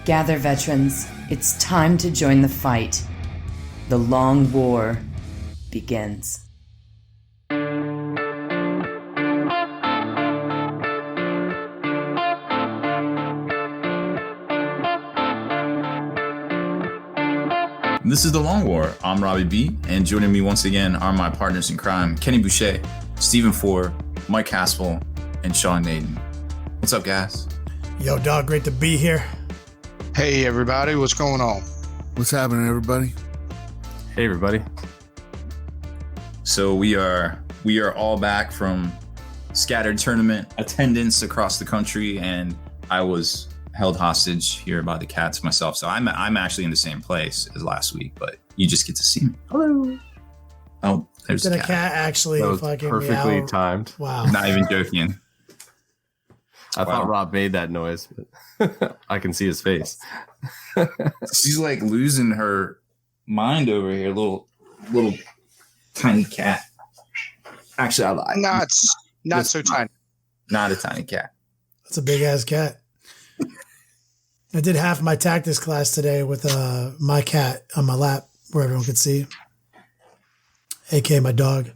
Gather, veterans. It's time to join the fight. The long war begins. This is The Long War. I'm Robbie B, and joining me once again are my partners in crime, Kenny Boucher, Stephen Ford, Mike Haspel, and Sean Naden. What's up, guys? Yo, dog, great to be here. Hey, everybody. What's going on? What's happening, everybody? Hey, everybody. So we are all back from scattered tournament attendance across the country, and I was held hostage here by the cats myself. So I'm actually in the same place as last week, but you just get to see me. Hello. Oh, there's Did a cat actually That was fucking perfectly meow? timed. Wow. Not even joking. I thought Rob made that noise, but I can see his face. She's like losing her mind over here, little tiny cat. Actually, I lied. Not so tiny. Not a tiny cat. That's a big ass cat. I did half my tactics class today with my cat on my lap where everyone could see. AKA my dog.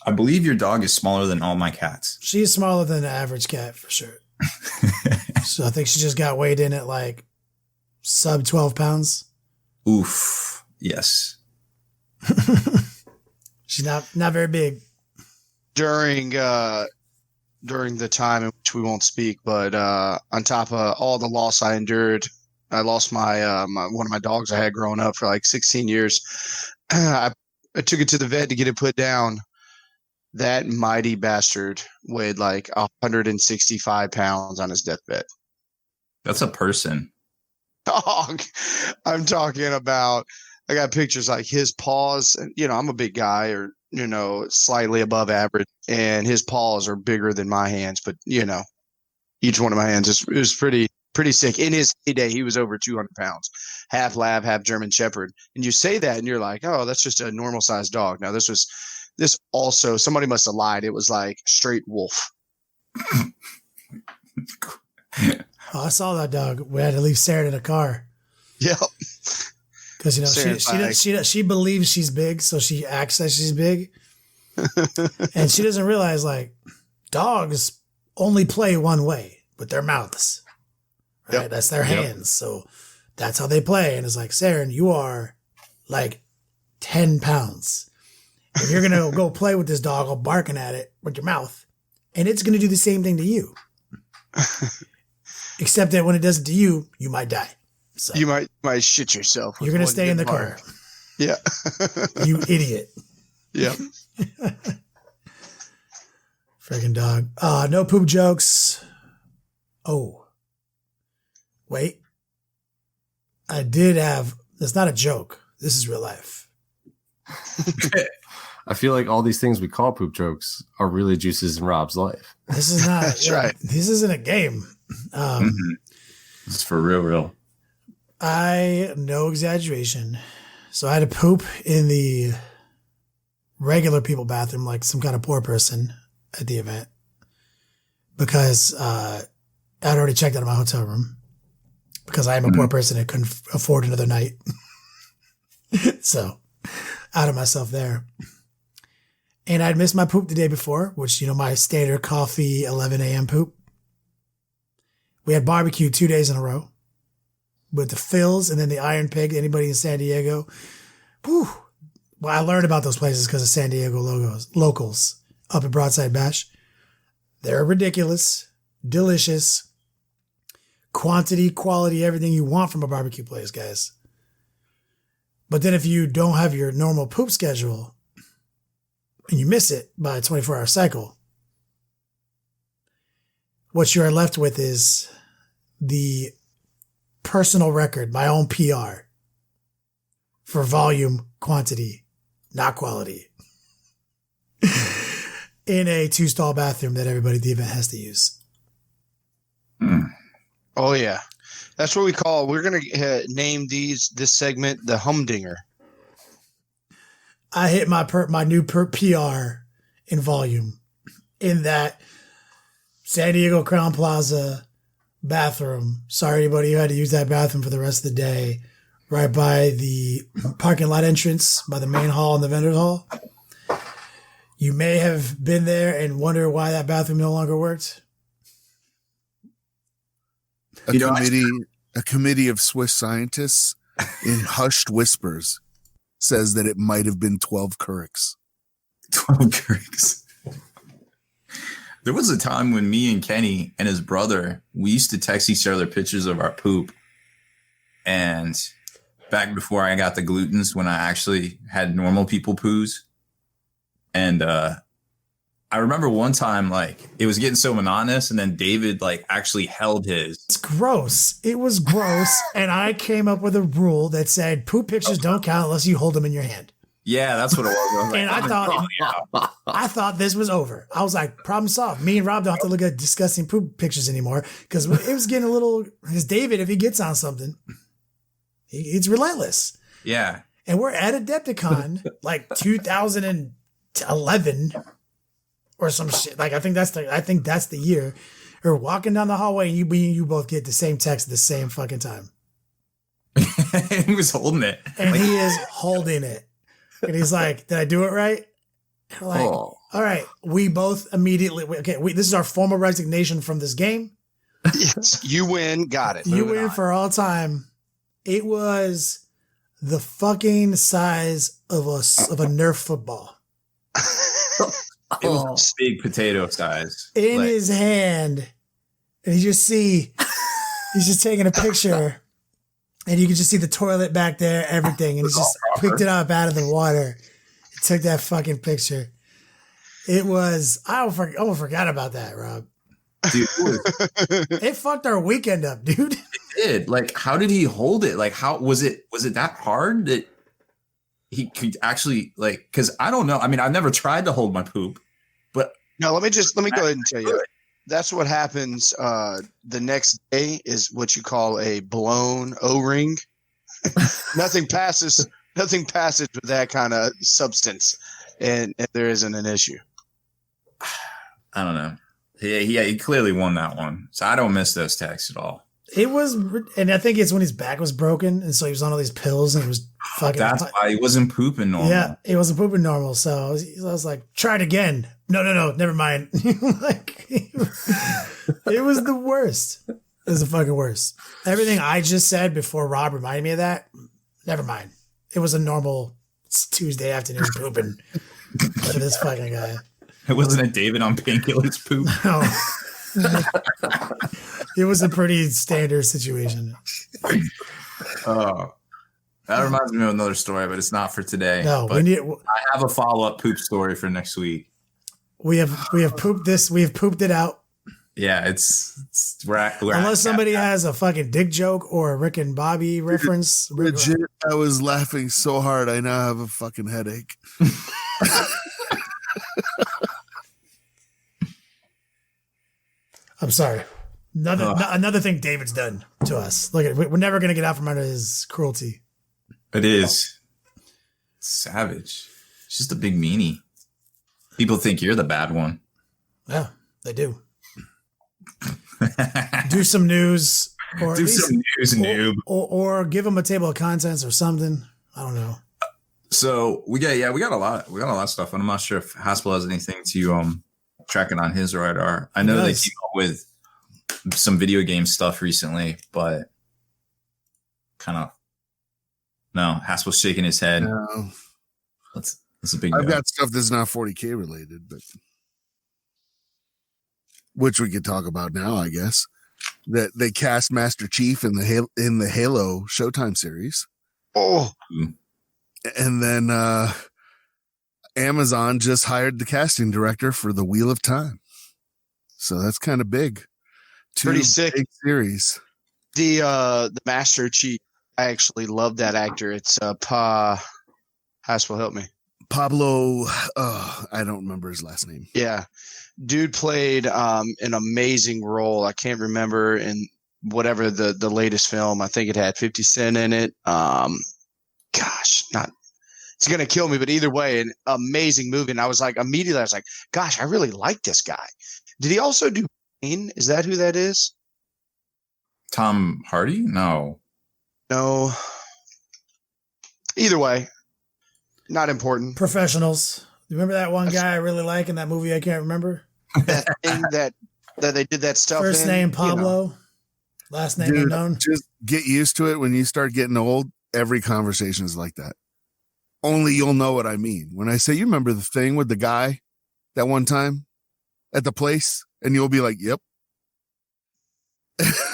I believe your dog is smaller than all my cats. She's smaller than the average cat for sure. So I think she just got weighed in at like sub 12 pounds. Oof. Yes. She's not very big. During the time in which we won't speak, but on top of all the loss I endured, I lost my one of my dogs I had growing up for like 16 years. I took it to the vet to get it put down. That mighty bastard weighed like 165 pounds on his deathbed. That's a person. Dog. I'm talking about, I got pictures like his paws, and I'm a big guy, or slightly above average, and his paws are bigger than my hands, but each one of my hands is pretty sick. In his heyday, he was over 200 pounds, half lab, half German Shepherd. And you say that and you're like, oh, that's just a normal sized dog. Now this also, somebody must have lied. It was like straight wolf. Oh, I saw that dog. We had to leave Sarah in a car. Yep. Because she believes she's big, so she acts like she's big. And she doesn't realize, like, dogs only play one way with their mouths. Right? Yep. That's their hands. So that's how they play. And it's like, Saren, you are like 10 pounds. If you're going to go play with this dog all barking at it with your mouth, and it's going to do the same thing to you. Except that when it does it to you, you might die. So you might shit yourself. You're going to stay in the car. Yeah. You idiot. Yeah. Freaking dog. No poop jokes. Oh. Wait. I did have, it's not a joke. This is real life. I feel like all these things we call poop jokes are really juices in Rob's life. This is not, That's right. This isn't a game. This is for real. No exaggeration. So I had to poop in the regular people bathroom, like some kind of poor person at the event, because I'd already checked out of my hotel room because I am a poor person and couldn't afford another night. So out of myself there. And I'd missed my poop the day before, which, my standard coffee, 11 a.m. poop. We had barbecue 2 days in a row with the Phils and then the Iron Pig. Anybody in San Diego? Whew. Well, I learned about those places because of San Diego locals up at Broadside Bash. They're ridiculous, delicious, quantity, quality, everything you want from a barbecue place, guys. But then if you don't have your normal poop schedule and you miss it by a 24-hour cycle, what you are left with is the personal record, my own PR for volume, quantity, not quality, in a 2-stall bathroom that everybody at the event has to use. Oh, yeah. That's what we're going to name this segment the Humdinger. I hit my new PR in volume in that San Diego Crown Plaza bathroom. Sorry, anybody who had to use that bathroom for the rest of the day. Right by the parking lot entrance, by the main hall and the vendor's hall. You may have been there and wonder why that bathroom no longer worked. A committee of Swiss scientists in hushed whispers says that it might have been 12 Courics. 12 Courics. There was a time when me and Kenny and his brother, we used to text each other pictures of our poop. And back before I got the glutens, when I actually had normal people poos. And I remember one time, like, it was getting so monotonous, and then David, like, actually held his. It's gross. It was gross. And I came up with a rule that said poop pictures don't count unless you hold them in your hand. Yeah, that's what it was. And I thought this was over. I was like, problem solved. Me and Rob don't have to look at disgusting poop pictures anymore, because it was getting a little, because David, if he gets on something, it's relentless. Yeah. And we're at Adepticon, like 2011 or some shit. Like, I think that's the year. We're walking down the hallway and you both get the same text at the same fucking time. He was holding it. And he is holding it. And he's like, did I do it right? And we're like, all right. We both immediately, this is our formal resignation from this game. Yes, you win. Got it. You win for all time. It was the fucking size of a Nerf football. It was big potato size. In his hand. And you just see, he's just taking a picture. And you can just see the toilet back there, everything. And he just picked it up out of the water. He took that fucking picture. It was, I almost forgot about that, Rob. Dude, it fucked our weekend up, dude. It did. Like, how did he hold it? Like, how was it that hard that he could actually, like, because I don't know. I mean, I've never tried to hold my poop, but no, let me go ahead and tell you. That's what happens. The next day is what you call a blown O-ring. Nothing passes with that kind of substance, and there isn't an issue. I don't know. He clearly won that one. So I don't miss those texts at all. It was, and I think it's when his back was broken, and so he was on all these pills, and it was fucking. That's why he wasn't pooping normal. Yeah, he wasn't pooping normal. So I was like, try it again. No, never mind. Like, it was the worst. It was the fucking worst. Everything I just said before Rob reminded me of that, never mind. It was a normal Tuesday afternoon pooping for this fucking guy. It wasn't a David on painkillers poop. No. It was a pretty standard situation. Oh, that reminds me of another story, but it's not for today. No, I have a follow-up poop story for next week. We have pooped this. We have pooped it out. Yeah, we're unless somebody has a fucking dick joke or a Rick and Bobby reference. Legit, I was laughing so hard I now have a fucking headache. I'm sorry. Another thing David's done to us. Look, we're never going to get out from under his cruelty. It is savage. It's just a big meanie. People think you're the bad one. Yeah, they do. Do some news, or do some news, noob, or give them a table of contents or something. I don't know. So we got a lot of stuff, and I'm not sure if Haspel has anything to tracking on his radar. I know they came up with some video game stuff recently, but kind of no. Haspel's shaking his head. No. That's a big. I've got stuff that's not 40k related, but which we could talk about now, I guess. That they cast Master Chief in the Halo Showtime series. Oh, and then Amazon just hired the casting director for the Wheel of Time, so that's kind of big. Pretty sick big series. The Master Chief. I actually love that actor. It's Haspel, help me. Pablo. I don't remember his last name. Yeah. Dude played an amazing role. I can't remember in whatever the latest film. I think it had 50 Cent in it. It's going to kill me, but either way, an amazing movie. And I was like, gosh, I really like this guy. Did he also do Bane? Is that who that is? Tom Hardy? No. No. Either way, not important. Professionals. You remember that one guy I really like in that movie? I can't remember. That thing that they did that stuff. First in, name you know. Pablo. Last name unknown. Just get used to it. When you start getting old, every conversation is like that. Only you'll know what I mean. When I say, you remember the thing with the guy that one time at the place? And you'll be like, yep.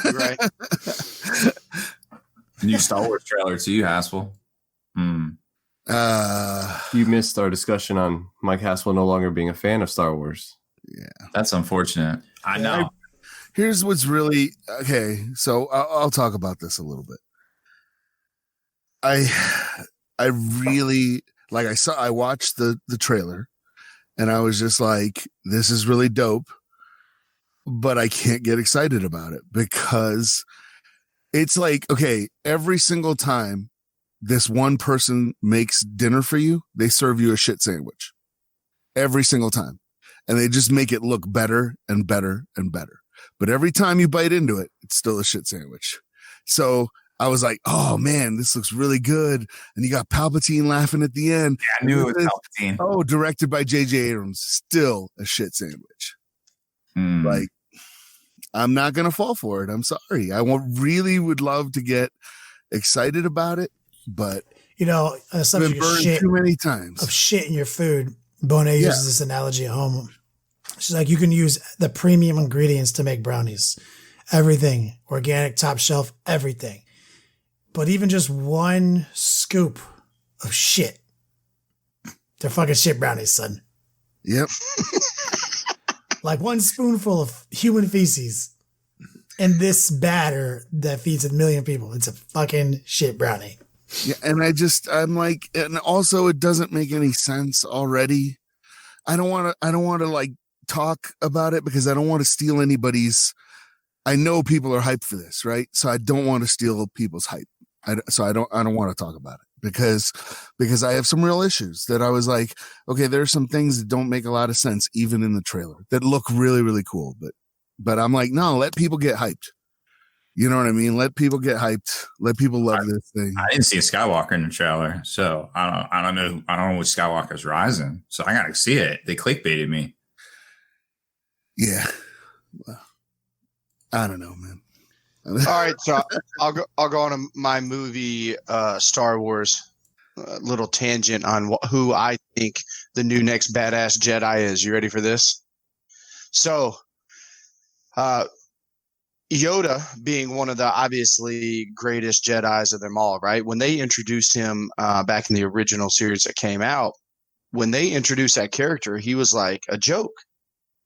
Right. New Star Wars trailer too, Haspel. You missed our discussion on Mike Haspel no longer being a fan of Star Wars. Yeah. That's unfortunate. I know. Here's what's really okay. So I'll talk about this a little bit. I really, like, I watched the trailer and I was just like, this is really dope, but I can't get excited about it because it's like, okay, every single time this one person makes dinner for you, they serve you a shit sandwich every single time. And they just make it look better and better and better. But every time you bite into it, it's still a shit sandwich. So I was like, oh man, this looks really good. And you got Palpatine laughing at the end. Yeah, I knew it was Palpatine. Oh, directed by J.J. Abrams, still a shit sandwich. Like, I'm not going to fall for it. I'm sorry. I really would love to get excited about it, but You know, I've subject been of burned shit, too many times. of shit in your food. Bonet uses this analogy at home. She's like, you can use the premium ingredients to make brownies. Everything. Organic, top shelf, everything. But even just one scoop of shit. They're fucking shit brownies, son. Yep. Like one spoonful of human feces and this batter that feeds 1 million people. It's a fucking shit brownie. Yeah, and I'm like, and also it doesn't make any sense already. I don't want to like talk about it because I don't want to steal anybody's. I know people are hyped for this, right? So I don't want to steal people's hype. So I don't want to talk about it because I have some real issues that I was like, okay, there are some things that don't make a lot of sense even in the trailer that look really, really cool, but I'm like, no, let people get hyped. You know what I mean? Let people get hyped. Let people love this thing. I didn't see a Skywalker in the trailer, so I don't know which Skywalker's rising. So I gotta see it. They clickbaited me. Yeah. Well, I don't know, man. All right, so I'll go on my movie Star Wars little tangent on who I think the new next badass Jedi is. You ready for this? So, Yoda being one of the obviously greatest Jedis of them all, right? When they introduced him back in the original series that came out, when they introduced that character, he was like a joke.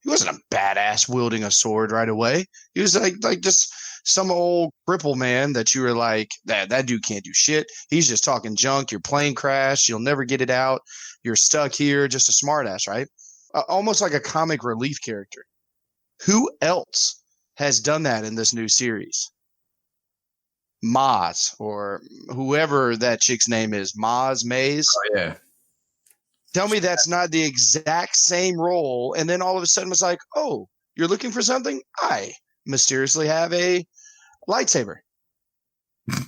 He wasn't a badass wielding a sword right away. He was like just some old cripple man that you were like, that dude can't do shit. He's just talking junk. Your plane crashed. You'll never get it out. You're stuck here. Just a smartass, right? Almost like a comic relief character. Who else has done that in this new series? Maz, or whoever that chick's name is. Maze. Oh, yeah. Tell me that's not the exact same role. And then all of a sudden it's like, oh, you're looking for something? I mysteriously have a lightsaber.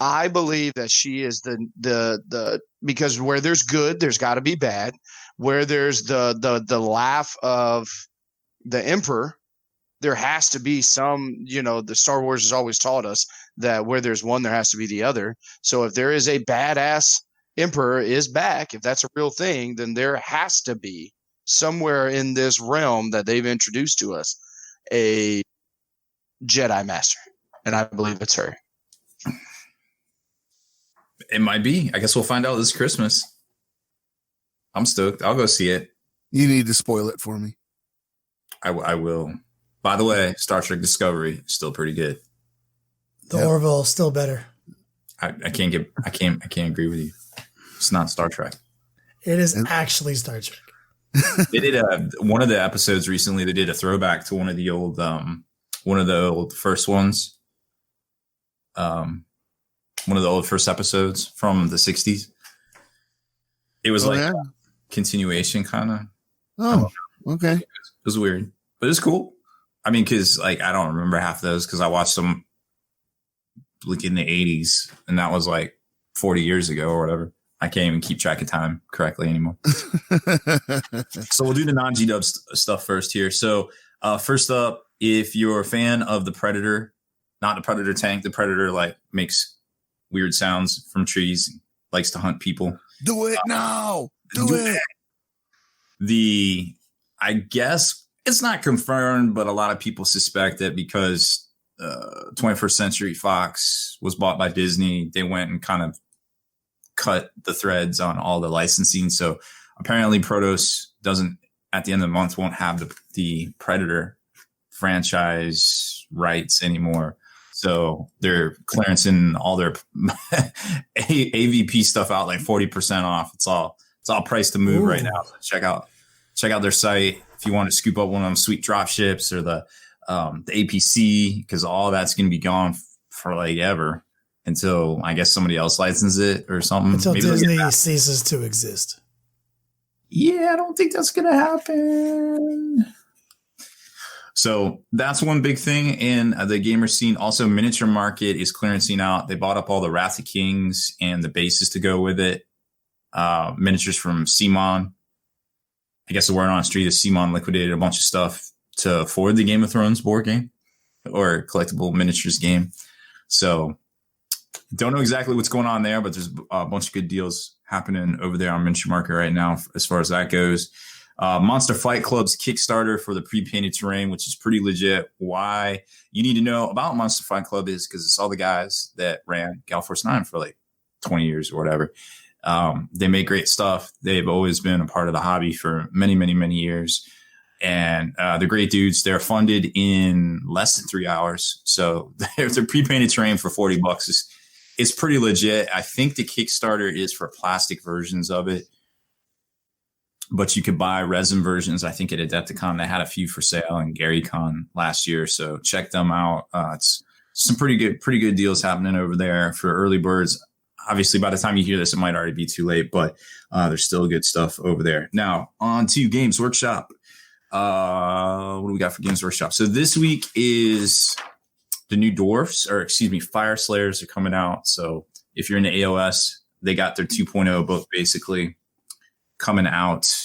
I believe that she is the because where there's good, there's got to be bad. Where there's the laugh of the Emperor, there has to be some, the Star Wars has always taught us that where there's one, there has to be the other. So if there is a badass Emperor is back, if that's a real thing, then there has to be somewhere in this realm that they've introduced to us a Jedi Master. And I believe it's her. It might be. I guess we'll find out this Christmas. I'm stoked. I'll go see it. You need to spoil it for me. I will. By the way, Star Trek Discovery is still pretty good. The Orville is still better. I can't agree with you. It's not Star Trek. It is actually Star Trek. They did one of the episodes recently. They did a throwback to one of the old first ones. One of the old first episodes from the 60s. It was continuation kind of. Oh, okay. It was weird, but it's cool. I mean, because I don't remember half of those because I watched them like in the 80s, and that was like 40 years ago or whatever. I can't even keep track of time correctly anymore. So we'll do the non-G-Dub stuff first here. So first up, if you're a fan of the Predator, not the Predator tank, the Predator like makes weird sounds from trees, likes to hunt people. Do it now. Do it. I guess it's not confirmed, but a lot of people suspect that because 21st Century Fox was bought by Disney, they went and kind of cut the threads on all the licensing. So apparently Protos doesn't, at the end of the month, won't have the Predator franchise rights anymore. So they're clearancing all their AVP stuff out like 40% off. It's all priced to move right now. So check out their site if you want to scoop up one of them sweet drop ships or the APC, because all that's going to be gone for like ever until I guess somebody else licenses it or something. Until Maybe Disney ceases to exist. Yeah, I don't think that's going to happen. So that's one big thing in the gamer scene. Also, Miniature Market is clearancing out. They bought up all the Wrath of Kings and the bases to go with it. Miniatures from Simon. I guess the word on the street is Simon liquidated a bunch of stuff to afford the Game of Thrones board game or collectible miniatures game. So don't know exactly what's going on there, but there's a bunch of good deals happening over there on Miniature Market right now as far as that goes. Monster Fight Club's Kickstarter for the pre-painted terrain, which is pretty legit. Why you need to know about Monster Fight Club is because it's all the guys that ran Gal Force 9 for like 20 years or whatever. They make great stuff. They've always been a part of the hobby for many, many, many years. And they're great dudes. They're funded in less than 3 hours. So if they're pre-painted terrain for $40 it's pretty legit. I think the Kickstarter is for plastic versions of it, but you could buy resin versions. I think at Adepticon they had a few for sale and GaryCon last year. So check them out. It's some pretty good deals happening over there for early birds. Obviously, by the time you hear this, it might already be too late, but there's still good stuff over there. Now, on to Games Workshop. What do we got for Games Workshop? So this week is the new Fire Slayers are coming out. So if you're in the AOS, they got their 2.0 book basically coming out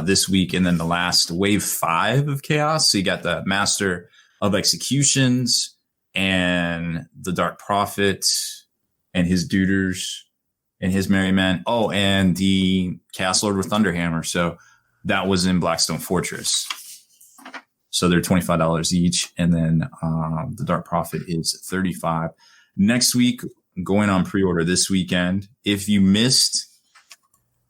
this week. And then the last wave 5 of Chaos. So you got the Master of Executions and the Dark Prophet and his Duders and his Merry Men. Oh, and the Chaos Lord with Thunderhammer. So that was in Blackstone Fortress. So they're $25 each. And then the Dark Prophet is $35. Next week, going on pre-order this weekend. If you missed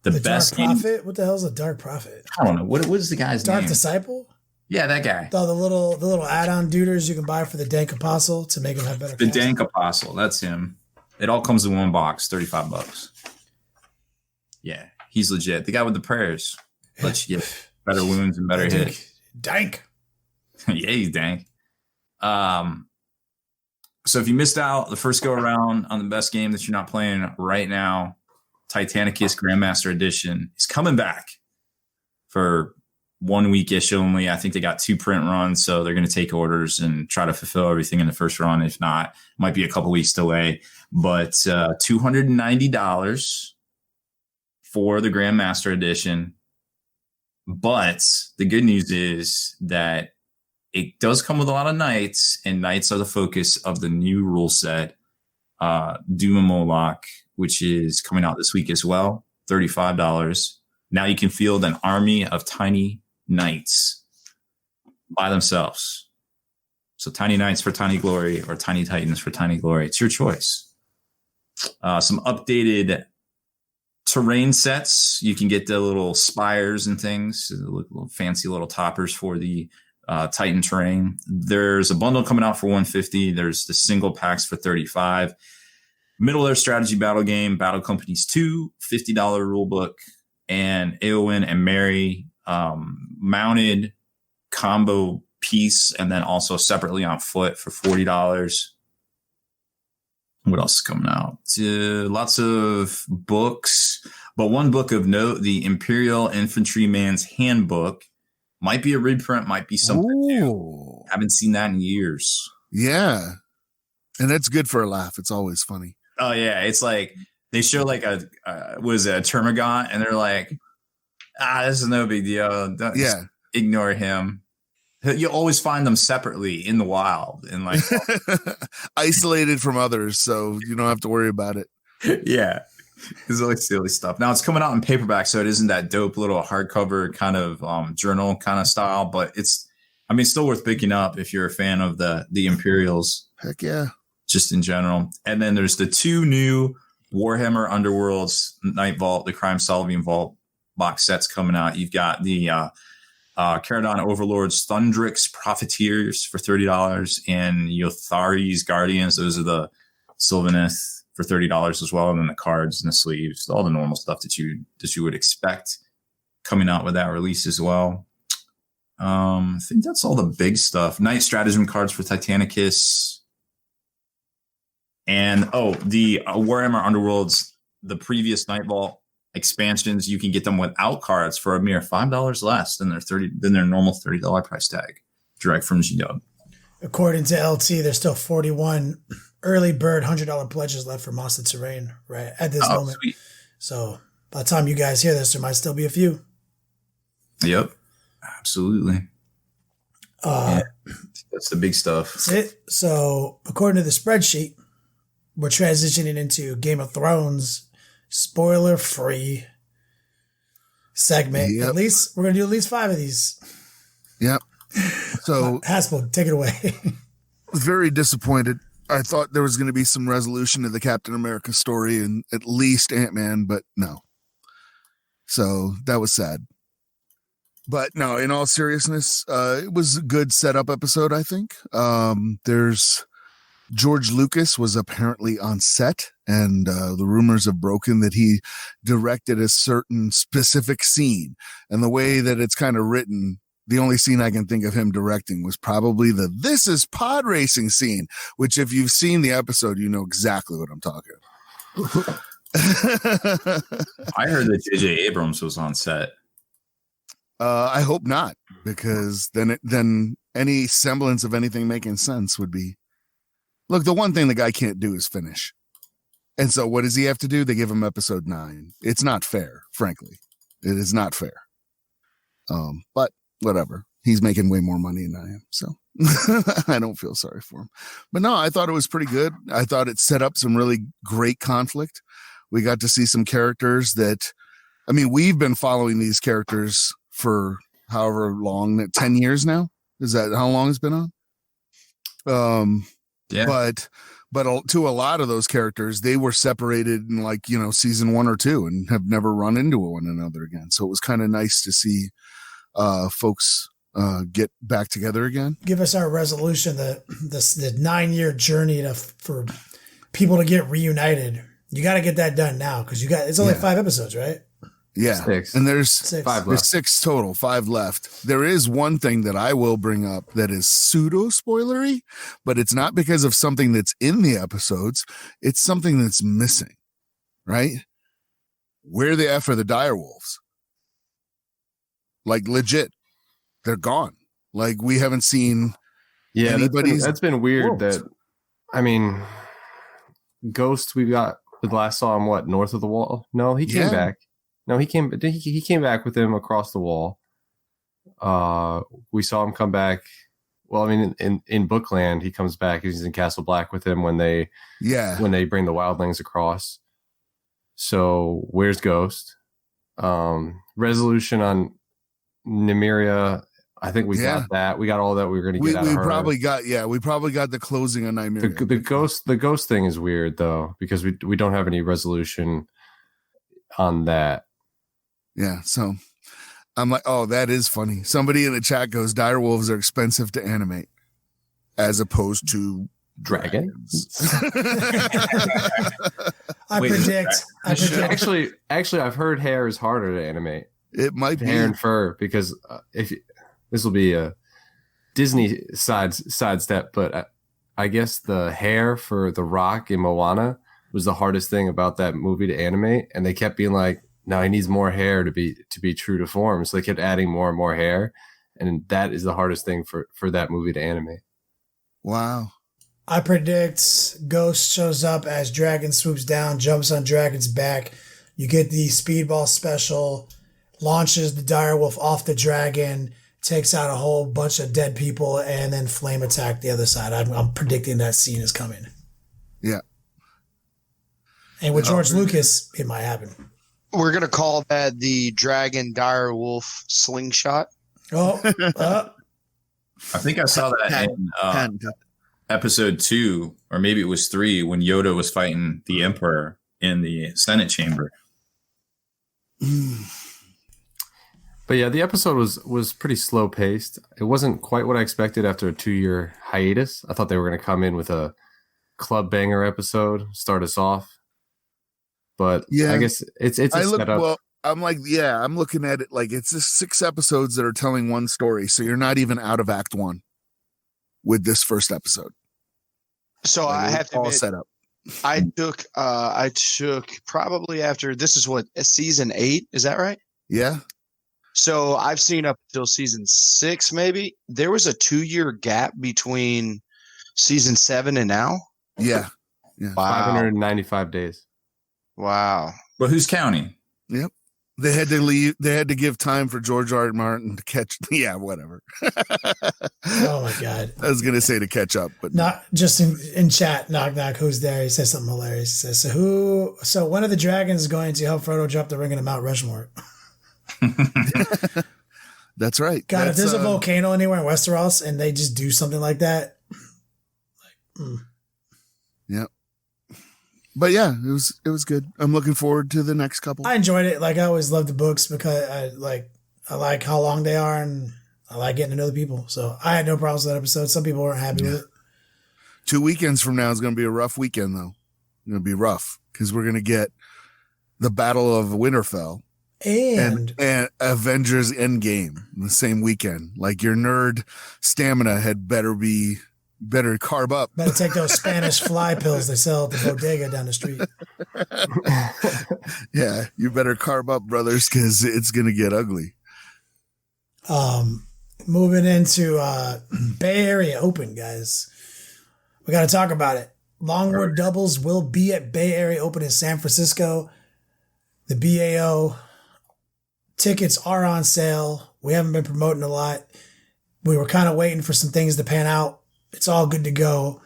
the best Dark Prophet? What the hell is a Dark Prophet? I don't know. What is the guy's name? Dark Disciple? Yeah, that guy. The little add-on duders you can buy for the Dank Apostle to make him have better. The Dank Apostle. That's him. It all comes in one box, $35. Yeah, he's legit. The guy with the prayers lets you get better wounds and better hit. Dank. Yeah, he's dank. So if you missed out the first go around on the best game that you're not playing right now, Titanicus Grandmaster Edition is coming back for 1 week-ish only. I think they got 2 print runs, so they're going to take orders and try to fulfill everything in the first run. If not, it might be a couple weeks delay. But $290 for the Grandmaster Edition. But the good news is that it does come with a lot of knights, and knights are the focus of the new rule set, Doom and Moloch, which is coming out this week as well, $35. Now you can field an army of tiny knights by themselves. So tiny knights for tiny glory or tiny titans for tiny glory. It's your choice. Some updated terrain sets. You can get the little spires and things, little fancy little toppers for the Titan terrain. There's a bundle coming out for $150. There's the single packs for $35. Middle-Earth strategy battle game, Battle Companies 2, $50 rule book, and Eowyn and Mary mounted combo piece, and then also separately on foot for $40. What else is coming out? Lots of books, but one book of note, the Imperial Infantryman's Handbook. Might be a reprint, might be something new. Haven't seen that in years. Yeah. And that's good for a laugh. It's always funny. Oh yeah, it's like they show like a Termagant, and they're like, this is no big deal. Just ignore him. You always find them separately in the wild and like isolated from others, so you don't have to worry about it. Yeah, it's like silly stuff. Now it's coming out in paperback, so it isn't that dope little hardcover kind of journal kind of style, but it's still worth picking up if you're a fan of the Imperials. Heck yeah. Just in general. And then there's the 2 new Warhammer Underworlds Night Vault, the Crime Solving Vault box sets coming out. You've got the Caradon Overlords Thundrix Profiteers for $30 and Yothari's Guardians. Those are the Sylvaneth for $30 as well. And then the cards and the sleeves, all the normal stuff that you would expect coming out with that release as well. I think that's all the big stuff. Night Stratagem cards for Titanicus. And the Warhammer Underworlds, the previous Night Vault expansions, you can get them without cards for a mere $5 less than their normal $30 price tag, direct from GW. According to LT, there's still 41 early bird $100 pledges left for Monster Terrain right at this moment. Sweet. So by the time you guys hear this, there might still be a few. Yep, absolutely. That's the big stuff. That's it. So according to the spreadsheet, we're transitioning into Game of Thrones spoiler-free segment. Yep. At least we're going to do at least 5 of these. Yep. So Haspel, take it away. Very disappointed. I thought there was going to be some resolution to the Captain America story and at least Ant-Man, but no. So that was sad. But no, in all seriousness, it was a good setup episode, I think. George Lucas was apparently on set, and the rumors have broken that he directed a certain specific scene. And the way that it's kind of written, the only scene I can think of him directing was probably the "This is pod racing" scene, which if you've seen the episode, you know exactly what I'm talking about. I heard that J.J. Abrams was on set. I hope not, because then any semblance of anything making sense would be. Look, the one thing the guy can't do is finish. And so what does he have to do? They give him episode 9. It's not fair, frankly. It is not fair. But whatever. He's making way more money than I am. So I don't feel sorry for him. But no, I thought it was pretty good. I thought it set up some really great conflict. We got to see some characters we've been following these characters for however long, 10 years now. Is that how long it's been on? Yeah. But to a lot of those characters, they were separated in season 1 or 2 and have never run into one another again. So it was kind of nice to see folks get back together again. Give us our resolution, the 9-year journey for people to get reunited. You got to get that done now because it's only 5 episodes, right? Yeah. 6. And there's 6. 5 left. There's 6 total, 5 left. There is one thing that I will bring up that is pseudo spoilery, but it's not because of something that's in the episodes. It's something that's missing, right? Where the F are the direwolves? Like legit. They're gone. Like we haven't seen anybody's. That's been weird Ghost we got the last saw him north of the wall? No, he came back. No, he came back with him across the wall. We saw him come back. Well, in Bookland, he comes back. He's in Castle Black with him when they bring the wildlings across. So where's Ghost? Resolution on Nymeria. I think we got that. We got all that we were going to get out of her. We probably got the closing on Nymeria. The ghost thing is weird though, because we don't have any resolution on that. Yeah, so I'm like, oh, that is funny. Somebody in the chat goes, direwolves are expensive to animate as opposed to dragons. I predict. Actually, I've heard hair is harder to animate. It might be hair and fur because this will be a Disney sidestep, but I guess the hair for the Rock in Moana was the hardest thing about that movie to animate, and they kept being like, no, he needs more hair to be true to form. So they kept adding more and more hair, and that is the hardest thing for that movie to animate. Wow. I predict Ghost shows up as Dragon swoops down, jumps on Dragon's back. You get the Speedball special, launches the direwolf off the dragon, takes out a whole bunch of dead people, and then flame attack the other side. I'm predicting that scene is coming. Yeah. And with George Lucas, it might happen. We're going to call that the Dragon Direwolf slingshot. Oh, I think I saw that in episode 2, or maybe it was 3, when Yoda was fighting the Emperor in the Senate chamber. But yeah, the episode was pretty slow paced. It wasn't quite what I expected after a 2-year hiatus. I thought they were going to come in with a club banger episode, start us off. But yeah, I guess it's a setup. Well, I'm looking at it like it's just 6 episodes that are telling one story. So you're not even out of Act 1 with this first episode. So I have to all admit, set up. I took probably after, this is what, season 8, is that right? Yeah. So I've seen up until season 6, maybe. There was a 2-year gap between season 7 and now. Yeah. Wow. 595 days. Wow. But who's counting? Yep. They had to leave. They had to give time for George R. R. Martin to catch. Yeah, whatever. Oh my God. I was going to say to catch up, but not just in chat. Knock, knock. Who's there? He says something hilarious. He says, so one of the dragons is going to help Frodo drop the ring into Mount Rushmore. That's right. God, if there's a volcano anywhere in Westeros and they just do something like that. Yep. But yeah, it was good. I'm looking forward to the next couple. I enjoyed it. Like I always love the books because I like how long they are and I like getting to know the people. So I had no problems with that episode. Some people weren't happy with it. 2 weekends from now is going to be a rough weekend though. It's going to be rough because we're going to get the Battle of Winterfell and Avengers Endgame in the same weekend. Like your nerd stamina had better carb up. Better take those Spanish fly pills they sell at the bodega down the street. Yeah, you better carb up, brothers, because it's going to get ugly. Moving into Bay Area Open, guys. We got to talk about it. Longwood doubles will be at Bay Area Open in San Francisco. The BAO tickets are on sale. We haven't been promoting a lot. We were kind of waiting for some things to pan out. It's all good to go.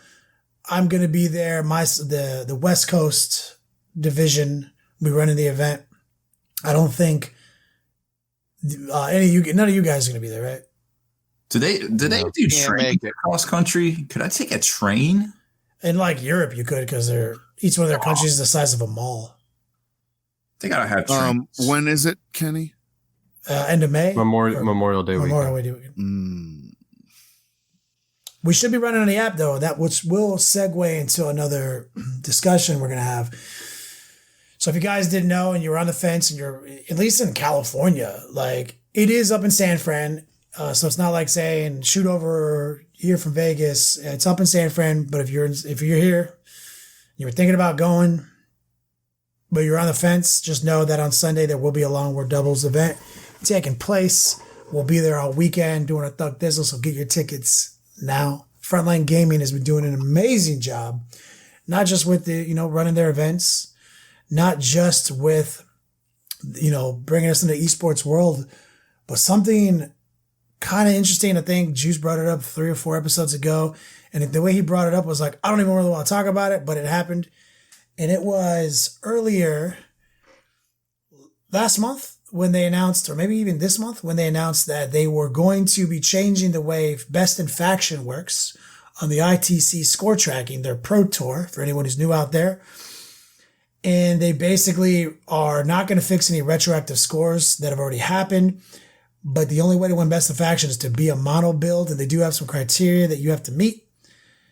I'm going to be there. The West Coast division will be running the event. I don't think none of you guys are going to be there, right? Do they do train cross country? Could I take a train? In like Europe, you could because each one of their countries is the size of a mall. They gotta have trains. When is it, Kenny? End of May. Memorial Day weekend. We should be running on the app though, which will segue into another discussion we're going to have. So if you guys didn't know and you're on the fence and you're at least in California, like it is up in San Fran. So it's not like saying shoot over here from Vegas. It's up in San Fran. But if you're here, you were thinking about going, but you're on the fence, just know that on Sunday there will be a Longwood doubles event taking place. We'll be there all weekend doing a Thug Thizzle. So get your tickets now. Frontline Gaming has been doing an amazing job, not just with the, running their events, not just with, bringing us into the esports world, but something kind of interesting. I think Juice brought it up 3 or 4 episodes ago. And the way he brought it up was like, I don't even really want to talk about it, but it happened. And it was earlier last month when they announced, or maybe even this month, when they announced that they were going to be changing the way Best in Faction works on the ITC score tracking, their Pro Tour, for anyone who's new out there. And they basically are not going to fix any retroactive scores that have already happened. But the only way to win Best in Faction is to be a mono build, and they do have some criteria that you have to meet.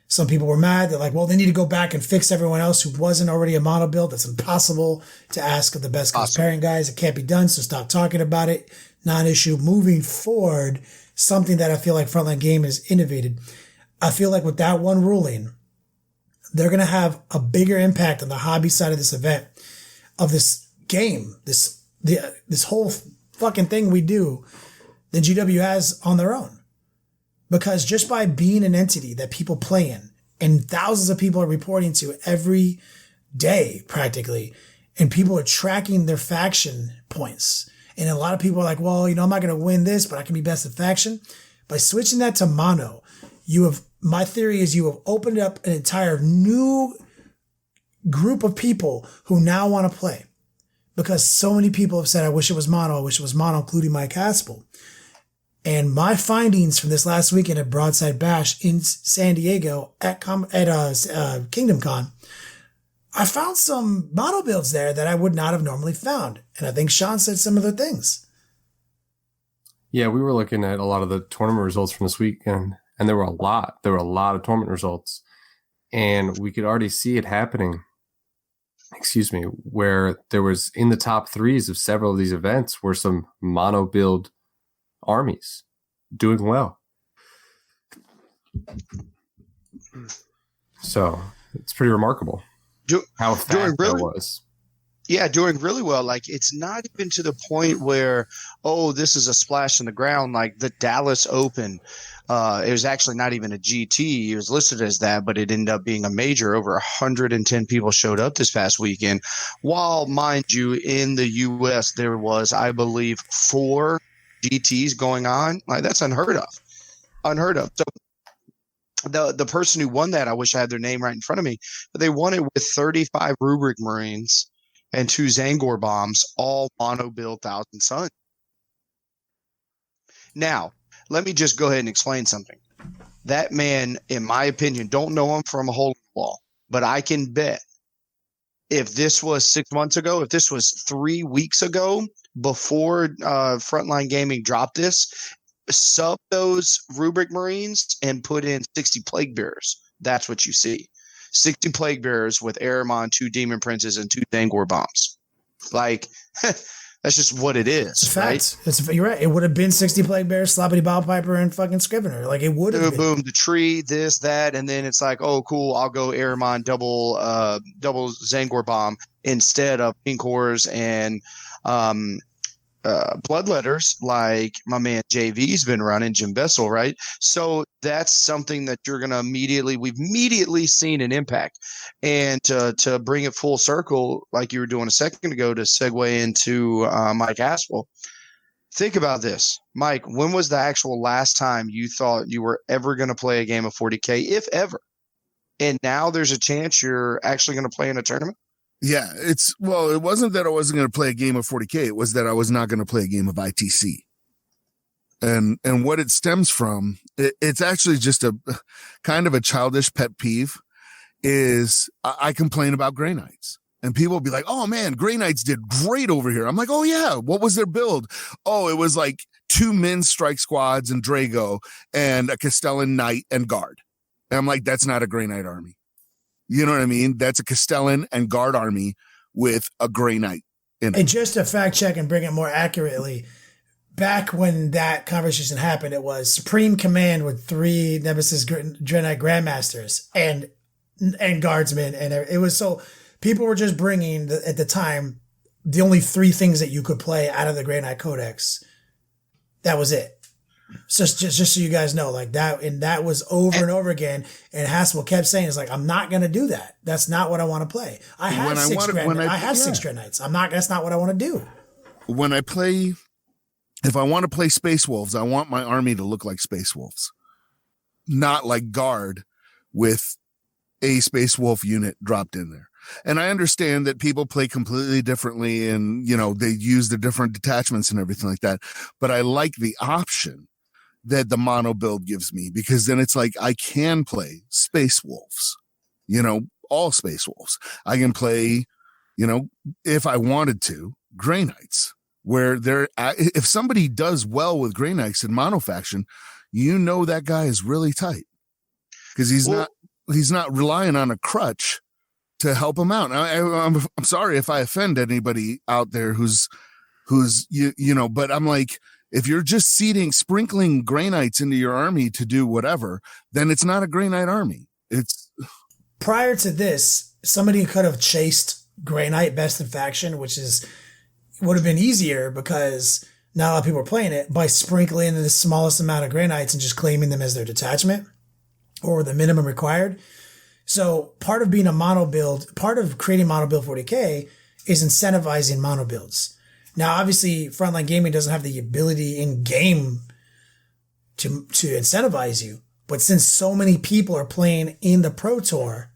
Some people were mad. They're like, well, they need to go back and fix everyone else who wasn't already a mono build. That's impossible to ask of the best pairing guys. It can't be done, so stop talking about it. Non-issue. Moving forward, something that I feel like Frontline Game has innovated. I feel like with that one ruling, they're going to have a bigger impact on the hobby side of this event, of this game, this whole fucking thing we do than GW has on their own. Because just by being an entity that people play in and thousands of people are reporting to every day practically, and people are tracking their faction points. And a lot of people are like, well, I'm not going to win this, but I can be best in faction. By switching that to mono, my theory is you have opened up an entire new group of people who now want to play, because so many people have said, I wish it was mono, including Mike Haspel. And my findings from this last weekend at Broadside Bash in San Diego at Kingdom Con, I found some mono builds there that I would not have normally found. And I think Sean said similar things. Yeah, we were looking at a lot of the tournament results from this weekend, and there were a lot of tournament results. And we could already see it happening, where there was in the top threes of several of these events were some mono build armies doing well. So it's pretty remarkable how fast that was. Yeah, doing really well. Like, it's not even to the point where, this is a splash in the ground. Like the Dallas Open, it was actually not even a GT. It was listed as that, but it ended up being a major. Over 110 people showed up this past weekend. While, mind you, in the U.S. there was, I believe, 4 GTs going on. Like, that's unheard of. So the person who won that, I wish I had their name right in front of me, but they won it with 35 Rubric Marines and 2 Zangor bombs, all mono build 1,000 Sun. Now, let me just go ahead and explain something. That man, in my opinion, don't know him from a hole in the wall, but I can bet if this was 6 months ago, if this was 3 weeks ago, before Frontline Gaming dropped this, sub those Rubric Marines and put in 60 Plague Bearers. That's what you see. 60 Plague Bearers with Aramon, 2 Demon Princes, and 2 Dangor bombs. Like, that's just what it is. It's facts. You're right. It would have been 60 Plague Bearers, Sloppity Bob Piper, and fucking Scrivener. Like, it would have been. Boom, the tree, this, that, and then it's like, oh, cool, I'll go Aramon double Zangor bomb instead of Pink Horrors and Bloodletters, like my man JV's been running, Jim Bessel, right? So that's something that you're going to we've immediately seen an impact. And to bring it full circle, like you were doing a second ago, to segue into Mike Haspel, think about this. Mike, when was the actual last time you thought you were ever going to play a game of 40K, if ever? And now there's a chance you're actually going to play in a tournament? Yeah, it wasn't that I wasn't going to play a game of 40K. It was that I was not going to play a game of ITC. And what it stems from, it's actually just a kind of a childish pet peeve, is I complain about Grey Knights. And people will be like, oh man, Grey Knights did great over here. I'm like, oh yeah, what was their build? Oh, it was like 2 men's strike squads and Drago and a Castellan Knight and Guard. And I'm like, that's not a Grey Knight army. You know what I mean? That's a Castellan and Guard army with a Grey Knight in it. And just to fact check and bring it more accurately, back when that conversation happened, it was Supreme Command with 3 Nemesis Dread Knight Grandmasters and Guardsmen. And it was so people were just bringing, at the time, the only 3 things that you could play out of the Grey Knight Codex. That was it. So just so you guys know, like that, and that was over and over again. And Haspel kept saying, "It's like I'm not going to do that. That's not what I want to play. I have 6 Dread Knights. That's not what I want to do." When I play, if I want to play Space Wolves, I want my army to look like Space Wolves, not like Guard with a Space Wolf unit dropped in there. And I understand that people play completely differently, and they use the different detachments and everything like that. But I like the option that the mono build gives me, because then it's like I can play Space Wolves, all Space Wolves. I can play, if I wanted to, Grey Knights, where if somebody does well with Grey Knights in mono faction, that guy is really tight, because he's not relying on a crutch to help him out. I'm sorry if I offend anybody out there who's but I'm like, if you're just sprinkling Grey Knights into your army to do whatever, then it's not a Grey Knight army. It's prior to this, somebody could have chased Grey Knight best in faction, which would have been easier because not a lot of people are playing it, by sprinkling in the smallest amount of Grey Knights and just claiming them as their detachment or the minimum required. So part of being a mono build, part of creating mono build 40k is incentivizing mono builds. Now, obviously, Frontline Gaming doesn't have the ability in game to incentivize you. But since so many people are playing in the Pro Tour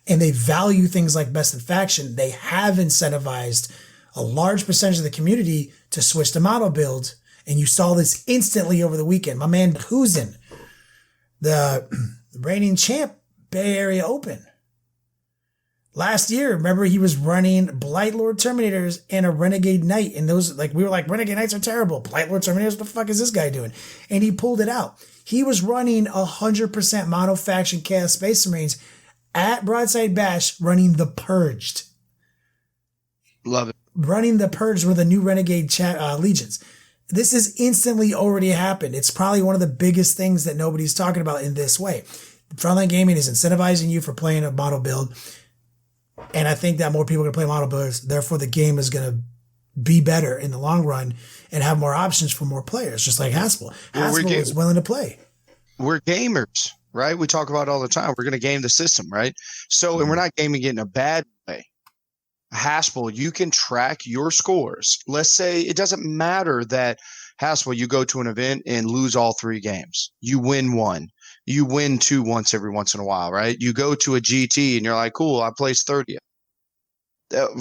and they value things like best in faction, they have incentivized a large percentage of the community to switch to mono build. And you saw this instantly over the weekend. My man Husin, the reigning champ, Bay Area Open. Last year, remember, he was running Blightlord Terminators and a Renegade Knight. And those, like, we were like, Renegade Knights are terrible. Blightlord Terminators, what the fuck is this guy doing? And he pulled it out. He was running 100% mono faction Chaos Space Marines at Broadside Bash, running the Purged. Love it. Running the Purged were the new Renegade Legions. This has instantly already happened. It's probably one of the biggest things that nobody's talking about in this way. Frontline Gaming is incentivizing you for playing a mono build. And I think that more people are going to play mono builds. Therefore, the game is going to be better in the long run and have more options for more players, just like Haspel. Haspel is willing to play. We're gamers, right? We talk about it all the time. We're going to game the system, right? So, and we're not gaming it in a bad way. Haspel, you can track your scores. Let's say it doesn't matter that Haspel, you go to an event and lose all 3 games. You win 1. You win 2 once every once in a while, right? You go to a GT and you're like, cool, I placed 30th.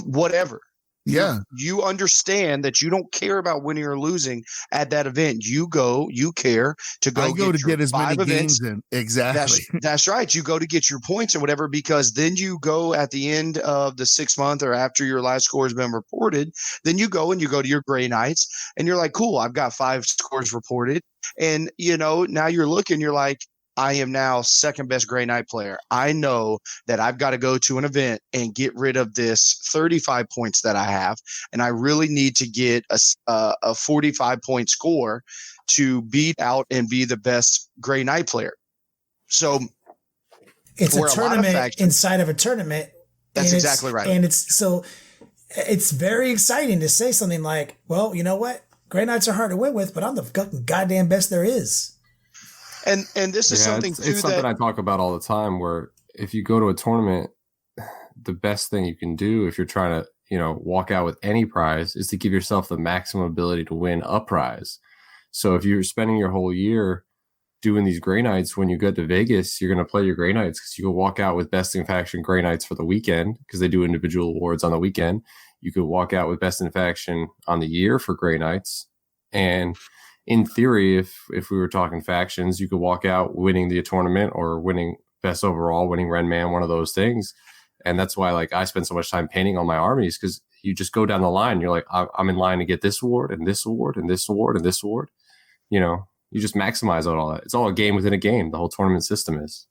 Whatever. Yeah. You understand that you don't care about winning or losing at that event. You care to go. I go to get as many events. games in. Exactly. That's right. You go to get your points or whatever, because then you go at the end of the 6 month or after your last score has been reported, then you go to your Grey Knights and you're like, cool, I've got 5 scores reported. And, now you're looking, you're like, I am now second best Grey Knight player. I know that I've got to go to an event and get rid of this 35 points that I have. And I really need to get a 45 point score to beat out and be the best Grey Knight player. So it's a tournament inside of a tournament. That's exactly right. And it's very exciting to say something like, well, you know what? Grey Knights are hard to win with, but I'm the fucking goddamn best there is. And this is something it's something I talk about all the time, where if you go to a tournament, the best thing you can do if you're trying to, walk out with any prize is to give yourself the maximum ability to win a prize. So if you're spending your whole year doing these Grey Knights, when you go to Vegas, you're going to play your Grey Knights because you can walk out with Best in Faction Grey Knights for the weekend because they do individual awards on the weekend. You could walk out with Best in Faction on the year for Grey Knights. And in theory, if we were talking factions, you could walk out winning the tournament or winning best overall, winning Ren Man, one of those things. And that's why, I spend so much time painting on my armies, because you just go down the line. You're like, I'm in line to get this award and this award and this award and this award. You just maximize on all that. It's all a game within a game. The whole tournament system is.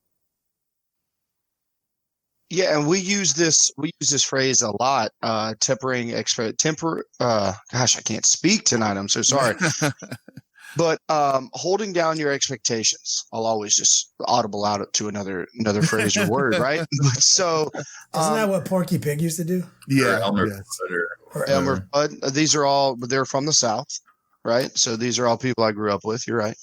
Yeah, and we use this phrase a lot. Gosh, I can't speak tonight. I'm so sorry. But holding down your expectations. I'll always just audible out to another phrase or word, right? So isn't that what Porky Pig used to do? Yeah, Elmer Fudd. These are all, they're from the South, right? So these are all people I grew up with. You're right.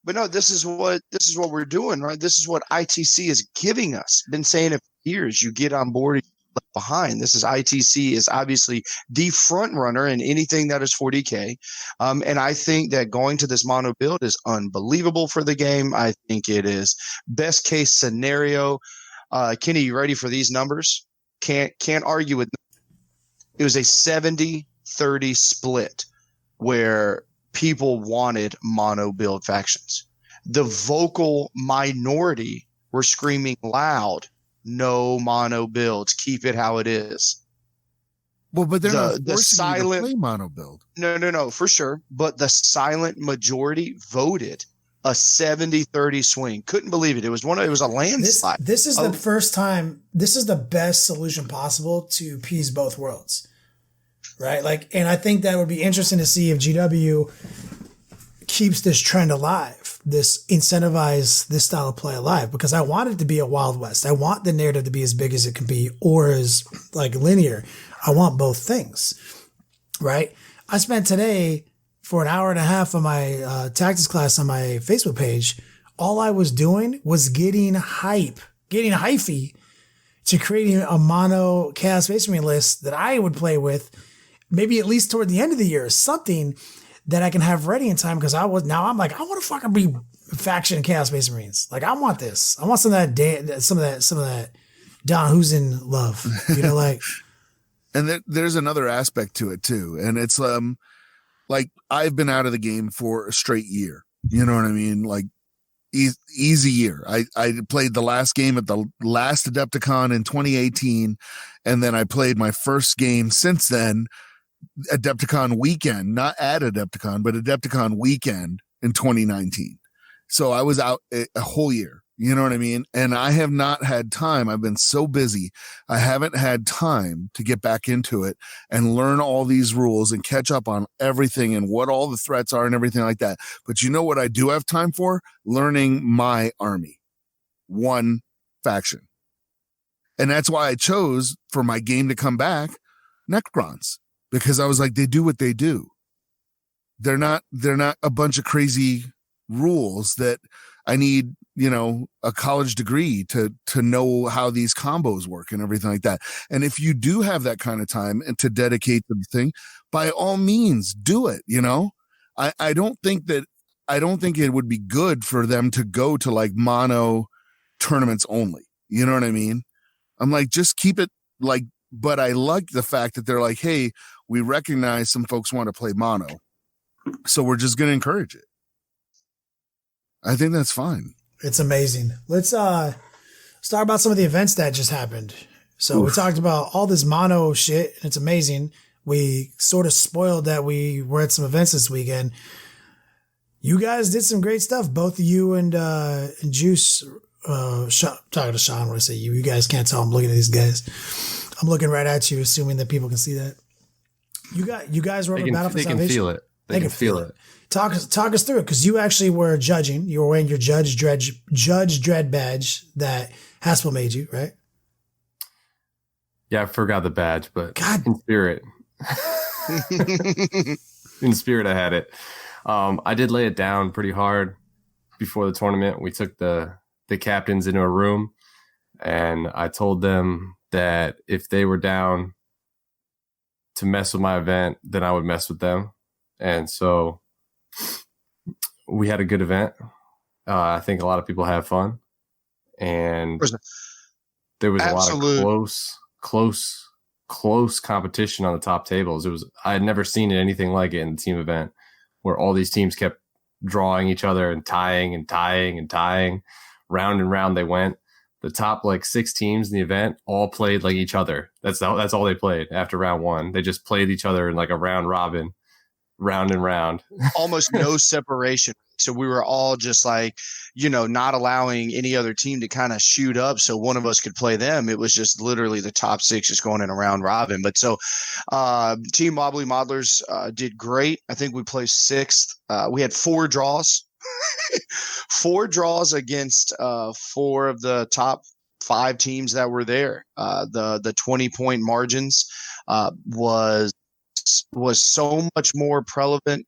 But no, this is what we're doing, right? This is what ITC is giving us. Been saying it for years. You get on board, left behind. This is ITC is obviously the front runner in anything that is 40k, and I think that going to this mono build is unbelievable for the game. I think it is best case scenario. Kenny, you ready for these numbers? Can't argue with. It was a 70-30 split where people wanted mono build factions. The vocal minority were screaming loud, no mono builds, keep it how it is. Well, but they're not the forcing silent you to play mono build. No, for sure. But the silent majority voted a 70-30 swing. Couldn't believe it. It was a landslide. This is the first time. This is the best solution possible to appease both worlds. Right? And I think that would be interesting to see if GW keeps this trend alive, incentivize this style of play alive, because I want it to be a Wild West. I want the narrative to be as big as it can be or as linear. I want both things, right? I spent today for an hour and a half on my tactics class on my Facebook page all I was doing was getting hyphy to creating a mono Chaos Space Marine list that I would play with, maybe at least toward the end of the year, something that I can have ready in time. Because I'm like, I want to fucking be faction Chaos Space Marines. Like, I want this. I want some of that Don who's in love, like. And there's another aspect to it too, and it's like I've been out of the game for a straight year. You know what I mean? Like easy year. I played the last game at the last Adepticon in 2018, and then I played my first game since then, Adepticon weekend, not at Adepticon, but Adepticon weekend in 2019. So I was out a whole year. You know what I mean? And I have not had time. I've been so busy. I haven't had time to get back into it and learn all these rules and catch up on everything and what all the threats are and everything like that. But you know what I do have time for? Learning my army. One faction. And that's why I chose for my game to come back Necrons, because I was like, they do what they do. They're not a bunch of crazy rules that I need, a college degree to know how these combos work and everything like that. And if you do have that kind of time and to dedicate to the thing, by all means do it. I don't think it would be good for them to go to like mono tournaments only. You know what I mean? I'm like, just keep it like, but I like the fact that they're like, hey, we recognize some folks want to play mono, so we're just going to encourage it. I think that's fine. It's amazing. Let's talk about some of the events that just happened. So we talked about all this mono shit, and it's amazing. We sort of spoiled that we were at some events this weekend. You guys did some great stuff. Both you and Juice. Talking to Sean when I say you. You guys can't tell I'm looking at these guys. I'm looking right at you, assuming that people can see that. You guys were over Battle for Salvation. They can feel it. They can feel it. Talk us through it, because you actually were judging. You were wearing your Judge Dredd badge that Haspel made you, right? Yeah, I forgot the badge, but God. In spirit. In spirit, I had it. I did lay it down pretty hard before the tournament. We took the captains into a room, and I told them that if they were down to mess with my event, then I would mess with them. And so we had a good event. I think a lot of people had fun, and there was a lot of close competition on the top tables. I had never seen anything like it in the team event, where all these teams kept drawing each other and tying and tying and tying. Round and round they went. The top 6 teams in the event all played like each other. That's all they played after round 1. They just played each other in like a round robin, round and round. Almost no separation. So we were all just not allowing any other team to kind of shoot up so one of us could play them. It was just literally the top 6 just going in a round robin. But so Team Wobbly Modelers did great. I think we placed 6th. We had 4 draws. 4 draws against 4 of the top 5 teams that were there. The 20-point margins was so much more relevant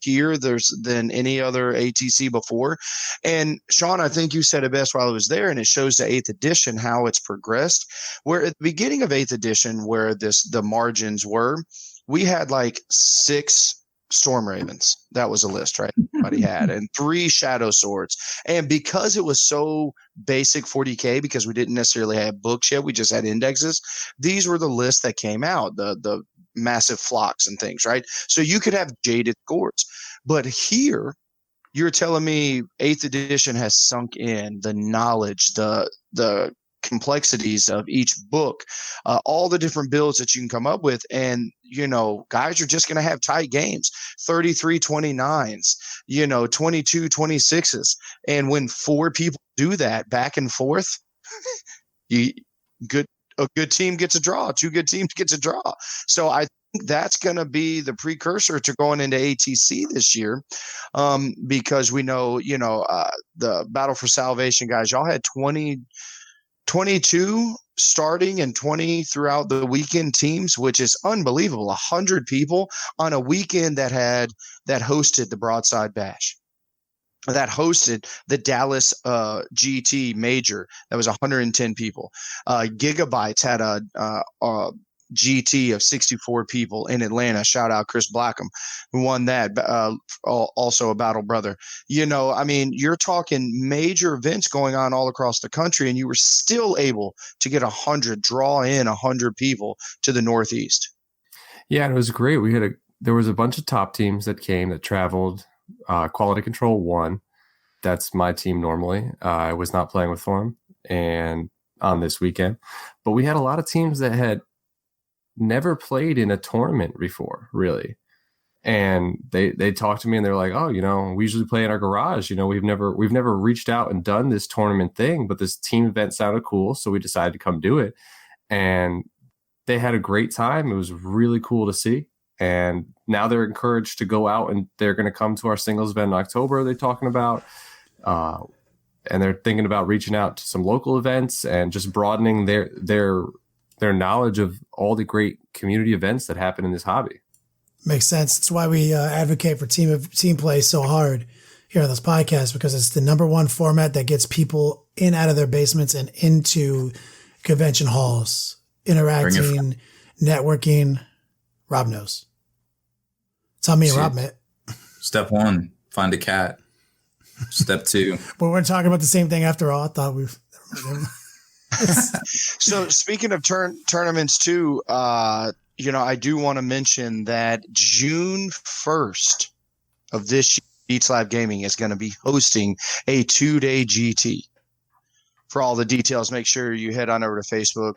here than any other ATC before. And Sean, I think you said it best while I was there, and it shows the 8th edition how it's progressed. Where at the beginning of 8th edition, where the margins were, we had 6 Storm Ravens. That was a list, right? Everybody had, and 3 Shadow Swords. And because it was so basic 40k, because we didn't necessarily have books yet, we just had indexes. These were the lists that came out, the massive flocks and things, right? So you could have jaded scores. But here, you're telling me 8th edition has sunk in the knowledge, the complexities of each book, all the different builds that you can come up with. And, guys are just going to have tight games, 33-29s, 22-26s. And when 4 people do that back and forth, a good team gets a draw, 2 good teams gets a draw. So I think that's going to be the precursor to going into ATC this year, because we know, the Battle for Salvation guys, y'all had 22 starting and 20 throughout the weekend teams, which is unbelievable. 100 people on a weekend that hosted the Broadside Bash. that hosted the Dallas GT Major. That was 110 people. Gigabytes had a GT of 64 people in Atlanta. Shout out Chris Blackham, who won that. Also a battle brother. I mean, you're talking major events going on all across the country, and you were still able to get draw in 100 people to the Northeast. Yeah, and it was great. There was a bunch of top teams that came, that traveled. Quality Control won. That's my team normally. I was not playing with Forum and on this weekend, but we had a lot of teams that had never played in a tournament before, really. And they talked to me and they're like, oh, we usually play in our garage. We've never reached out and done this tournament thing, but this team event sounded cool, so we decided to come do it. And they had a great time. It was really cool to see. And now they're encouraged to go out, and they're going to come to our singles event in October. They're talking about, and they're thinking about reaching out to some local events and just broadening their knowledge of all the great community events that happen in this hobby. Makes sense. That's why we advocate for team play so hard here on this podcast, because it's the number one format that gets people in, out of their basements and into convention halls, interacting, networking. Rob knows. It's how me and Rob met. Step 1, find a cat. Step 2. But we're talking about the same thing after all. I thought we've. So speaking of tournaments too, I do want to mention that June 1st of this year, Beats Lab Gaming is going to be hosting a 2-day GT. For all the details, make sure you head on over to Facebook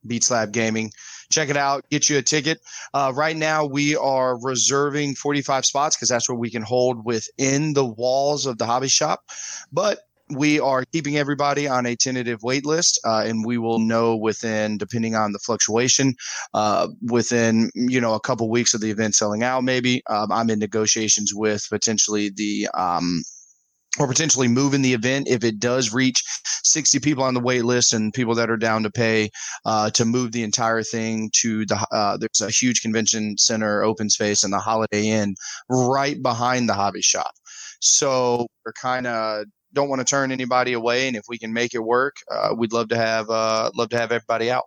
/Beats Lab Gaming. Check it out. Get you a ticket. Right now, we are reserving 45 spots because that's what we can hold within the walls of the hobby shop. But we are keeping everybody on a tentative wait list, and we will know depending on the fluctuation, within a couple weeks of the event selling out. Maybe I'm in negotiations with potentially potentially moving the event if it does reach 60 people on the wait list and people that are down to pay, to move the entire thing to there's a huge convention center open space in the Holiday Inn right behind the hobby shop. So we're kind of don't want to turn anybody away, and if we can make it work, we'd love to have everybody out.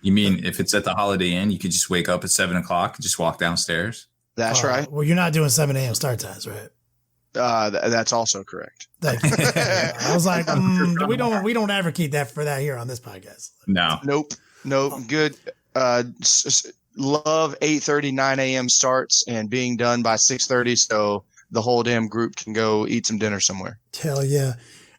You mean if it's at the Holiday Inn, you could just wake up at 7:00 and just walk downstairs? That's right. Well, you're not doing 7 a.m. start times, right? That's also correct. Thank you. I was like, we don't advocate for that here on this podcast. No. Nope. Good. Love 8:30, 9 a.m. starts and being done by 6:30, so the whole damn group can go eat some dinner somewhere. Hell yeah.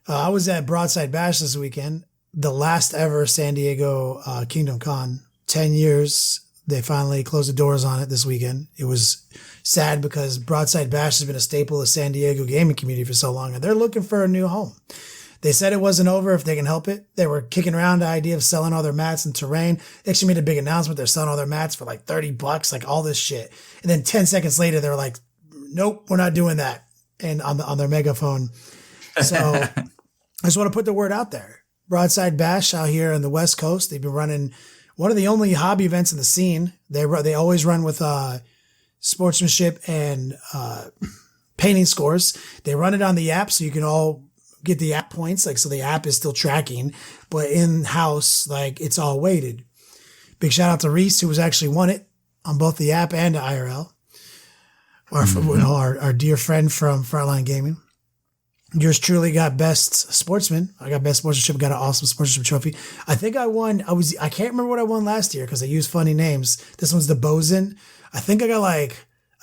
I was at Broadside Bash this weekend, the last ever San Diego Kingdom Con. 10 years. They finally closed the doors on it this weekend. It was sad because Broadside Bash has been a staple of San Diego gaming community for so long, and they're looking for a new home. They said it wasn't over if they can help it. They were kicking around the idea of selling all their mats and terrain. They actually made a big announcement. They're selling all their mats for like $30, like all this shit. And then 10 seconds later, they were like, nope, we're not doing that. And on their megaphone. So I just want to put the word out there. Broadside Bash out here on the West Coast. They've been running one of the only hobby events in the scene. They always run with sportsmanship and painting scores. They run it on the app, so you can all get the app points. So the app is still tracking, but in house, it's all weighted. Big shout out to Reese, who actually won it on both the app and the IRL. Our dear friend from Frontline Gaming. Yours truly got best sportsman. I got best sportsmanship. Got an awesome sportsmanship trophy. I think I won. I can't remember what I won last year because I used funny names. This one's the Bosun. I think I got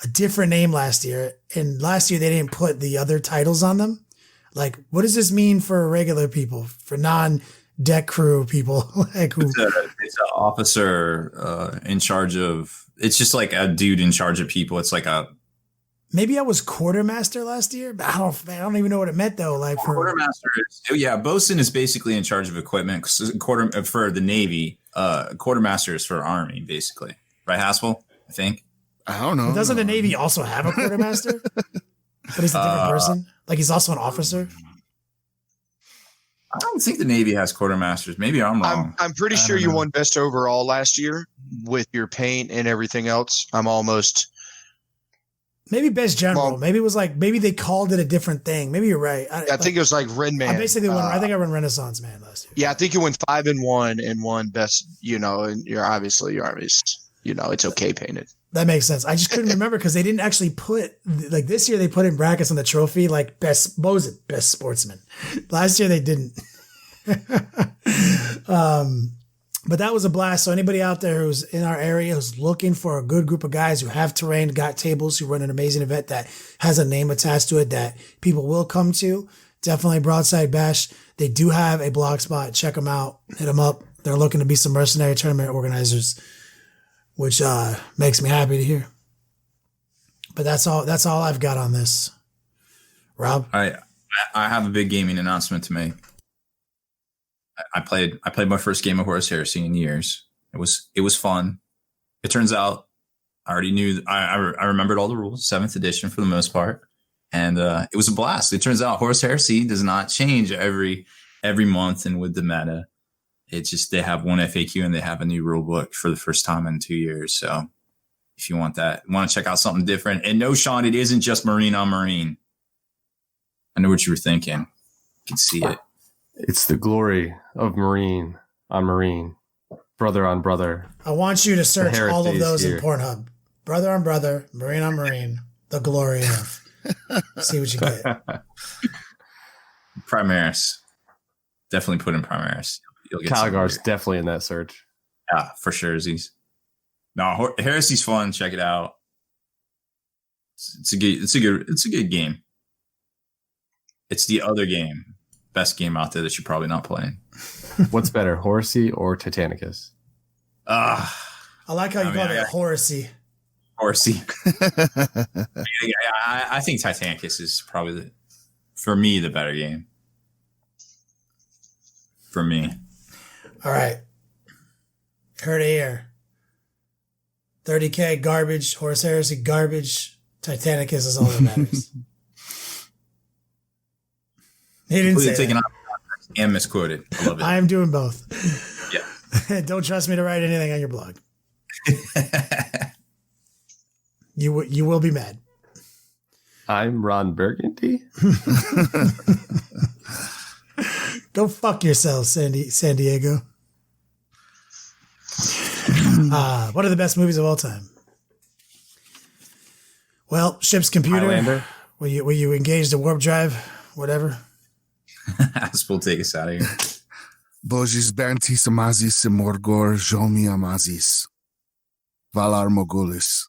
a different name last year. And last year they didn't put the other titles on them. What does this mean for regular people, for non-deck crew people? It's an officer in charge of. It's just like a dude in charge of people. It's like a. Maybe I was quartermaster last year, but I don't even know what it meant though. Quartermaster Bosun is basically in charge of equipment for the Navy. Quartermaster is for Army, basically, right, Haspel? I think. I don't know. But doesn't the Navy also have a quartermaster? But he's a different person. He's also an officer. I don't think the Navy has quartermasters. Maybe I'm wrong. I'm pretty sure you won best overall last year with your paint and everything else. I'm almost. Maybe best general. Well, Maybe it was like, maybe they called it a different thing. Maybe you're right. I think it was like Red Man. I basically won. I think I won Renaissance Man last year. Yeah, I think you went 5-1 and won best. And you're obviously it's okay painted. That makes sense. I just couldn't remember because they didn't actually put like this year they put in brackets on the trophy like best sportsman. Last year they didn't. But that was a blast. So anybody out there who's in our area who's looking for a good group of guys who have terrain, got tables, who run an amazing event that has a name attached to it that people will come to, definitely Broadside Bash. They do have a blog spot. Check them out. Hit them up. They're looking to be some mercenary tournament organizers, which makes me happy to hear. But that's all I've got on this. Rob? I have a big gaming announcement to make. I played my first game of Horus Heresy in years. It was fun. It turns out I already knew I remembered all the rules, 7th edition for the most part, and it was a blast. It turns out Horus Heresy does not change every month, and with the meta, it's just they have one FAQ and they have a new rule book for the first time in 2 years. So if you want to check out something different, and no, Sean, it isn't just Marine on Marine. I know what you were thinking. You can see it. It's the glory of Marine on Marine, brother on brother. I want you to search all of those here. in Pornhub. Brother on brother, Marine on Marine, the glory of. See what you get. Primaris. Definitely put in Primaris. You'll get Caligar's definitely in that search. Yeah, for sure. No, Heresy's fun. Check it out. It's a good game. It's the other game. Best game out there that you're probably not playing. What's better, Horsey or Titanicus? I like how you call it Horsey. Horsey. I think Titanicus is probably, for me, the better game. For me. All right. Heard it here. 30K garbage, Horus Heresy garbage, Titanicus is all that matters. He didn't say taken that. out and misquoted. I love it. I am doing both. Yeah. Don't trust me to write anything on your blog. You will be mad. I'm Ron Burgundy. Go fuck yourself, San Diego. What are the best movies of all time? Well, Ship's Computer. Highlander. Will you engage the warp drive? Whatever. This will take us out of here. Bojis Berntis Amazis Simorgor Jomi Amazis. Valar Mogulis.